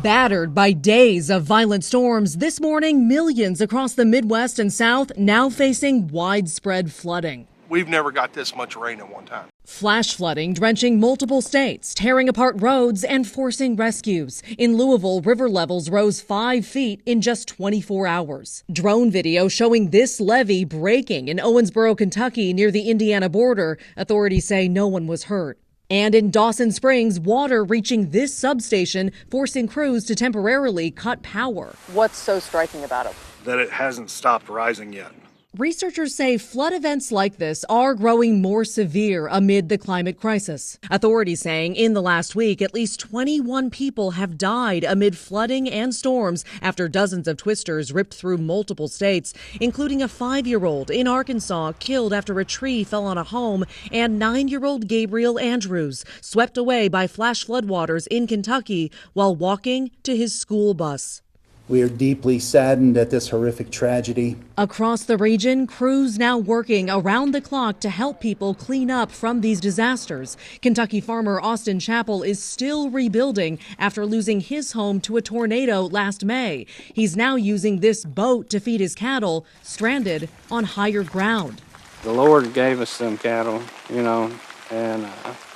Battered by days of violent storms, this morning millions across the Midwest and South now facing widespread flooding. We've never got this much rain at one time. Flash flooding drenching multiple states, tearing apart roads and forcing rescues. In Louisville, river levels rose 5 feet in just 24 hours. Drone video showing this levee breaking in Owensboro, Kentucky, near the Indiana border. Authorities say no one was hurt. And in Dawson Springs, water reaching this substation, forcing crews to temporarily cut power. What's so striking about it? That it hasn't stopped rising yet. Researchers say flood events like this are growing more severe amid the climate crisis. Authorities saying in the last week, at least 21 people have died amid flooding and storms after dozens of twisters ripped through multiple states, including a 5-year-old in Arkansas killed after a tree fell on a home, and 9-year-old Gabriel Andrews swept away by flash floodwaters in Kentucky while walking to his school bus. We are deeply saddened at this horrific tragedy. Across the region, crews now working around the clock to help people clean up from these disasters. Kentucky farmer Austin Chappell is still rebuilding after losing his home to a tornado last May. He's now using this boat to feed his cattle, stranded on higher ground. The Lord gave us some cattle, and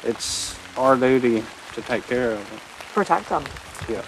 it's our duty to take care of them. Protect them. Yeah.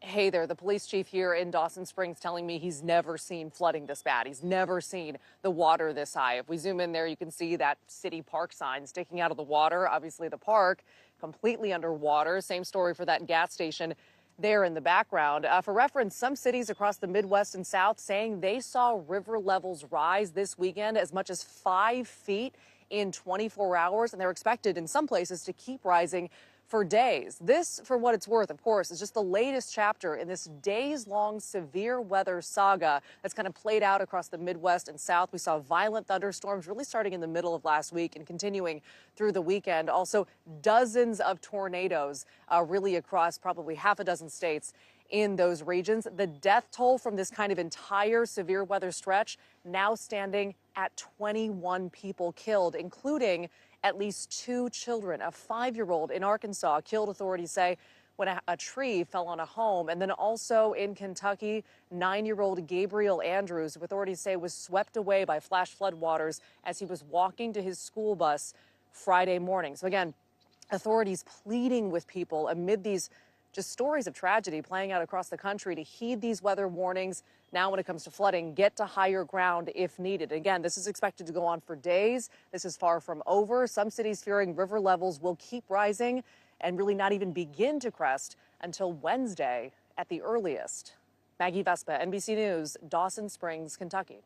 Hey there, the police chief here in Dawson Springs telling me he's never seen flooding this bad. He's never seen the water this high. If we zoom in there, you can see that city park sign sticking out of the water. Obviously, the park completely underwater. Same story for that gas station there in the background. For reference, some cities across the Midwest and South saying they saw river levels rise this weekend as much as 5 feet in 24 hours, and they're expected in some places to keep rising for days. This, for what it's worth, of course, is just the latest chapter in this days-long severe weather saga that's kind of played out across the Midwest and South. We saw violent thunderstorms really starting in the middle of last week and continuing through the weekend. Also, dozens of tornadoes really across probably half a dozen states in those regions. The death toll from this kind of entire severe weather stretch now standing at 21 people killed, including at least 2 children. A 5-year-old in Arkansas killed, authorities say, when a tree fell on a home. And then also in Kentucky, 9-year-old Gabriel Andrews, who authorities say was swept away by flash flood waters as he was walking to his school bus Friday morning. So again, authorities pleading with people amid these just stories of tragedy playing out across the country to heed these weather warnings. Now, when it comes to flooding, get to higher ground if needed. Again, this is expected to go on for days. This is far from over. Some cities fearing river levels will keep rising and really not even begin to crest until Wednesday at the earliest. Maggie Vespa, NBC News, Dawson Springs, Kentucky.